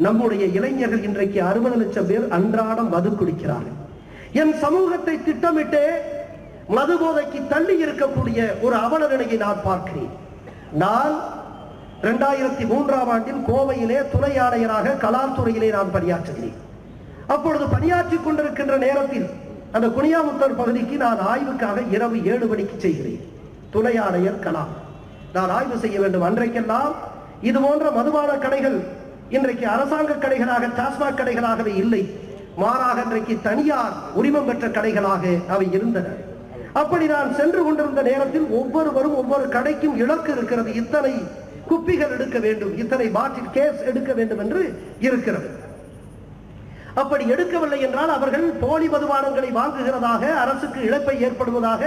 நம்முடைய இளைஞர்கள் இன்றைக்கு 60 லட்சம் பேர் அன்றாடம் மது குடிக்கிறார்கள். என் சமூகத்தை திட்டமிட்டே மது போதைக்கு தள்ளி இருக்கக்கூடிய ஒரு அவல நிலையை நான் பார்க்கிறேன். நான் 2003ஆம் ஆண்டில் கோவையிலே துணை ஆணையராக கலால்துறையிலே நான் பணியாற்றுகிறேன். அப்பொழுது பணியாற்றிக் கொண்டிருக்கின்ற நேரத்தில் அந்த குனியாமுத்தூர் பகுதிக்கு நான் ஆய்வுக்காக இரவு 7 மணிக்கு செய்கிறேன். துணை ஆணையர் கலாம். நான் ஆய்வு செய்ய வேண்டும். அன்றைக்கெல்லாம் இது போன்ற மதுபான கடைகள் இன்றைக்கு அரசாங்க கடைகளாக டாஸ்மாக் கடைகளாகவே இல்லை, மாறாக இன்றைக்கு தனியார் உரிமம் பெற்ற கடைகளாக அவை இருந்தன. அப்படி நான் சென்று கொண்டிருந்த நேரத்தில் ஒவ்வொருவரும் ஒவ்வொரு கடைக்கும் இலக்கு இருக்கிறது. இத்தனை குப்பிகள் எடுக்க வேண்டும், இத்தனை பாட்டில் கேஸ் எடுக்க வேண்டும் என்று இருக்கிறது. அப்படி எடுக்கவில்லை என்றால் அவர்கள் போலி மதுபானங்களை வாங்குகிறதாக, அரசுக்கு இழப்பை ஏற்படுவதாக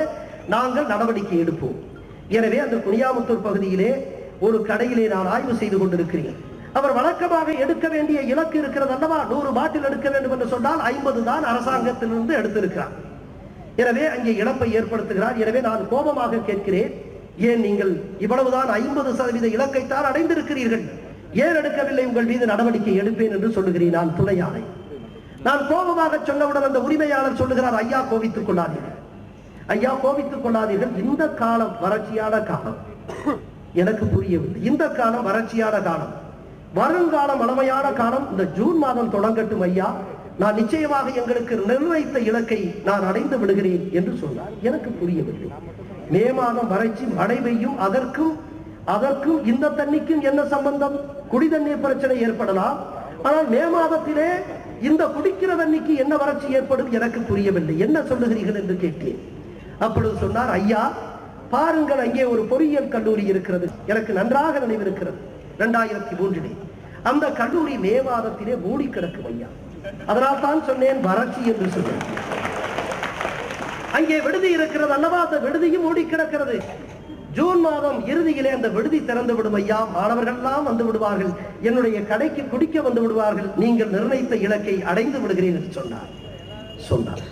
நாங்கள் நடவடிக்கை எடுப்போம். எனவே அந்த குனியாமுத்தூர் பகுதியிலே ஒரு கடையிலே நான் ஆய்வு செய்து கொண்டிருக்கிறேன். அவர் வழக்கமாக எடுக்க வேண்டிய இலக்கு இருக்கிறது அல்லவா, 100 பாட்டில் எடுக்க வேண்டும் என்று சொன்னால் 50 தான் அரசாங்கத்திலிருந்து எடுத்திருக்கிறார். எனவே அங்கே இழப்பை ஏற்படுத்துகிறார். எனவே நான் கோபமாக கேட்கிறேன், ஏன் நீங்கள் இவ்வளவுதான் 50% இலக்கைத்தான் அடைந்திருக்கிறீர்கள், ஏன் எடுக்கவில்லை, உங்கள் மீது நடவடிக்கை எடுப்பேன் என்று சொல்லுகிறேன் நான் துணை ஆணை. நான் கோபமாக சொன்னவுடன் அந்த உரிமையாளர் சொல்லுகிறார், ஐயா கோபித்துக் கொள்ளாதீர்கள், ஐயா கோபித்துக் கொள்ளாதீர்கள், இந்த காலம் வறட்சியான காலம், எனக்கு புரியவில்லை, இந்த காலம் வறட்சியான காலம், வருங்காலம் வளமையான காலம், இந்த ஜூன் மாதம் தொடங்கட்டும் ஐயா, நான் நிச்சயமாக எங்களுக்கு நிர்ணயித்த இலக்கை நான் அடைந்து விடுகிறேன் என்று சொன்னார். எனக்கு புரியவில்லை. மே மாதம் வறட்சி, மழை பெய்யும், அதற்கும் இந்த தண்ணிக்கும் என்ன சம்பந்தம்? குடி தண்ணீர் பிரச்சனை ஏற்படலாம், ஆனால் மே மாதத்திலே இந்த குடிக்கிற தண்ணிக்கு என்ன வறட்சி ஏற்படும்? எனக்கு புரியவில்லை. என்ன சொல்லுகிறீர்கள் என்று கேட்டேன். அப்பொழுது சொன்னார், ஐயா பாருங்கள், அங்கே ஒரு பொறியியல் கல்லூரி இருக்கிறது, எனக்கு நன்றாக நினைவிருக்கிறது, 2003 அந்த கல்லூரி மே மாதத்திலே மூடி கிடக்கும் ஐயா, அதனால் தான் சொன்னேன் வறட்சி என்று சொன்னேன். அங்கே விடுதி இருக்கிறது அல்லவா, அந்த விடுதியும் மூடி கிடக்கிறது, ஜூன் மாதம் இறுதியிலே அந்த விடுதி திறந்து விடும் ஐயா, மாணவர்கள் எல்லாம் வந்து விடுவார்கள், என்னுடைய கடைக்கு குடிக்க வந்து விடுவார்கள், நீங்கள் நிர்ணயித்த இலக்கை அடைந்து விடுகிறேன் என்று சொன்னார்.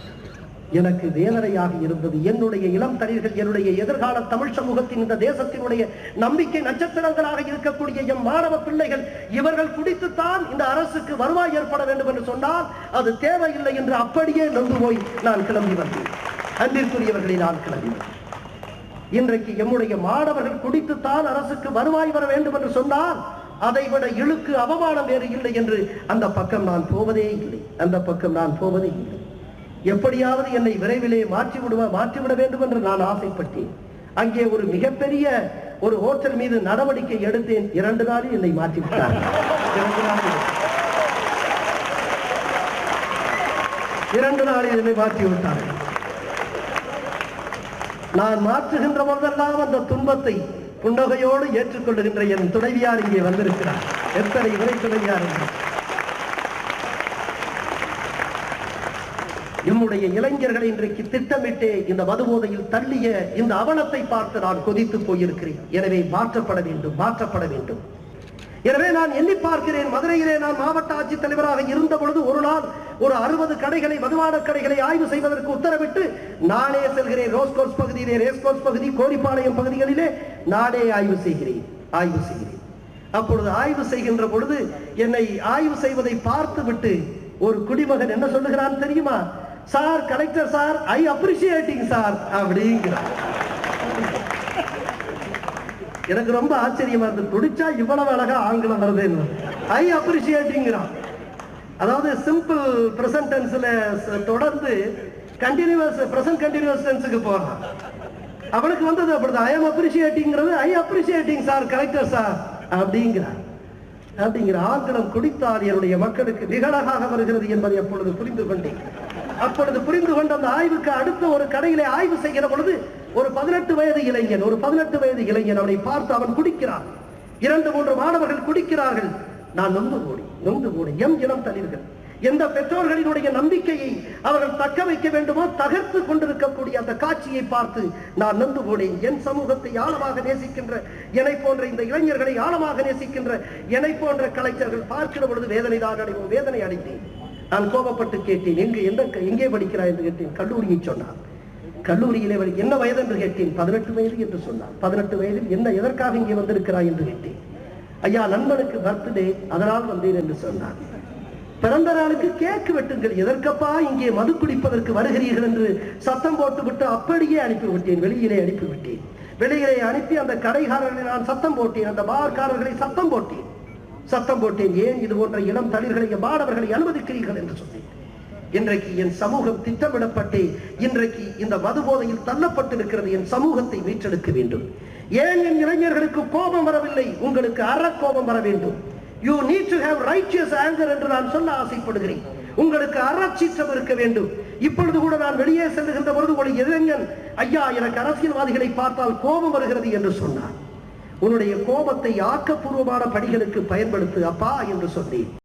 எனக்கு வேதனையாக இருந்தது. என்னுடைய இளம் தளிர்கள், என்னுடைய எதிர்கால தமிழ் சமூகத்தின், இந்த தேசத்தினுடைய நம்பிக்கை நட்சத்திரங்களாக இருக்கக்கூடிய எம் மாணவ பிள்ளைகள், இவர்கள் குடித்துத்தான் இந்த அரசுக்கு வருவாய் ஏற்பட வேண்டும் என்று சொன்னால் அது தேவையில்லை என்று அப்படியே நொந்து போய் நான் கிளம்பி வந்தேன். அன்பிற்குரியவர்களை, நான் கிளம்பி வந்தேன். இன்றைக்கு எம்முடைய மாணவர்கள் குடித்துத்தான் அரசுக்கு வருவாய் வர வேண்டும் என்று சொன்னால் அதை விட இழுக்கு அவமானம் வேறு இல்லை என்று அந்த பக்கம் நான் போவதே இல்லை. எப்படியாவது என்னை விரைவிலே மாற்றிவிட வேண்டும் என்று நான் ஆசைப்பட்டேன். அங்கே ஒரு மிகப்பெரிய ஒரு ஹோட்டல் மீது நடவடிக்கை எடுத்தேன். 2 நாளில் என்னை மாற்றிவிட்டார். 2 நாளில் என்னை மாற்றிவிட்டார்கள். நான் மாற்றுகின்ற போதெல்லாம் அந்த துன்பத்தை புன்னகையோடு ஏற்றுக்கொள்ளுகின்ற என் துணைவியார் இங்கே வந்திருக்கிறார். எத்தனை இறை துணைவியார்! நம்முடைய இளைஞர்களை இன்றைக்கு திட்டமிட்டே இந்த மதுபோதையில் தள்ளிய இந்த அவலத்தை பார்த்து நான் கொதித்து போயிருக்கிறேன். எனவே மாற்றப்பட வேண்டும். எனவே நான் எண்ணி பார்க்கிறேன், மதுரையிலே நான் மாவட்ட ஆட்சித்தலைவராக இருந்த பொழுது ஒரு நாள் ஒரு 60 கடைகளை, மதுபான கடைகளை ஆய்வு செய்வதற்கு உத்தரவிட்டு நானே செல்கிறேன். ரோஸ்கோர்ஸ் பகுதியிலே, ரேஸ்கோர்ஸ் பகுதி, கோரிப்பாளையம் பகுதிகளிலே நானே ஆய்வு செய்கிறேன். அப்பொழுது ஆய்வு செய்கின்ற பொழுது என்னை ஆய்வு செய்வதை பார்த்து விட்டு ஒரு குடிமகன் என்ன சொல்லுகிறான் தெரியுமா? சார், கலெக்டர் சார், ஐ அப்ரிஷியேட்டிங் சார் அப்படிங்கிறார். எனக்கு ரொம்ப ஆச்சரியமா இருந்தது. குடிச்சா இவ்வளவு அழகா ஆங்கிலம் வருது, ஐ அப்ரிஷியேட்டிங்கிறான். அதாவது சிம்பிள் பிரசன்ட் டென்ஸ்ல தொடர்ந்து கண்டினியூஸ் பிரசன்ட் கண்டினியூஸ் டென்ஸுக்கு போறான். அவனுக்கு வந்தது அப்படிதான். ஐ எம் அப்ரிஷியேட்டிங்கிறது I appreciating sir, collector sir அப்படிங்கிற ஆங்கிலம் குடித்தால் என்னுடைய மக்களுக்கு நிகழகாக வருகிறது என்பதை அப்பொழுது புரிந்து கொண்டேன். அப்பொழுது புரிந்து கொண்ட அந்த ஆய்வுக்கு அடுத்த ஒரு கடையிலே ஆய்வு செய்கிற பொழுது ஒரு 18 வயது இளைஞன் அவனை பார்த்து அவன் குடிக்கிறான். 2-3 மாணவர்கள் குடிக்கிறார்கள். நான் நொந்து போடி எம் இனம் தளிர்கள், எந்த பெற்றோர்களினுடைய நம்பிக்கையை அவர்கள் தக்க வைக்க வேண்டுமோ தகர்த்து கொண்டிருக்கக்கூடிய அந்த காட்சியை பார்த்து நான் நொந்து போனேன். என் சமூகத்தை ஆழமாக நேசிக்கின்ற, என்னை போன்ற இந்த இளைஞர்களை ஆழமாக நேசிக்கின்ற என்னை போன்ற கலைஞர்கள் பார்க்கிற பொழுது வேதனை அடைந்தேன். நான் கோபப்பட்டு கேட்டேன், எங்கே படிக்கிறாய் என்று கேட்டேன். கல்லூரியை சொன்னார். கல்லூரியிலே என்ன வயது என்று கேட்டேன். 18 வயது என்று சொன்னார். 18 வயதில் என்ன, எதற்காக இங்கே வந்திருக்கிறாய் என்று கேட்டேன். ஐயா நண்பனுக்கு பர்த்டே, அதனால் வந்தேன் என்று சொன்னார். பிறந்த நாளுக்கு கேக்கு வெட்டுங்கள், எதற்கப்பா இங்கே மது குடிப்பதற்கு வருகிறீர்கள் என்று சத்தம் போட்டுவிட்டு அப்படியே அனுப்பிவிட்டேன். வெளியிலே அனுப்பிவிட்டேன். வெளியிலே அனுப்பி அந்த கடைக்காரர்களை நான் சத்தம் போட்டேன், அந்த பார்காரர்களை சத்தம் போட்டேன். ஏன் இது போன்ற இளம் தளிர்களை மாணவர்களை அனுமதிக்கிறீர்கள் என்று சொன்னேன். இன்றைக்கு என் சமூகம் திட்டமிடப்பட்டு இன்றைக்கு இந்த மது போதையில் தள்ளப்பட்டிருக்கிறது. என் சமூகத்தை மீட்டெடுக்க வேண்டும். ஏன் என் இளைஞர்களுக்கு கோபம் வரவில்லை? உங்களுக்கு அறக்கோபம் வர வேண்டும். You need to have righteous anger என்று நான் சொல்ல ஆசைப்படுகிறேன். உங்களுக்கு அறச்சீற்றம் இருக்க வேண்டும். இப்பொழுது கூட நான் வெளியே செல்லுகின்ற பொழுது ஒரு இளைஞன், ஐயா எனக்கு அரசியல்வாதிகளை பார்த்தால் கோபம் வருகிறது என்று சொன்னார். உன்னுடைய கோபத்தை ஆக்கப்பூர்வமான பணிகளுக்கு பயன்படுத்து அப்பா என்று சொன்னேன்.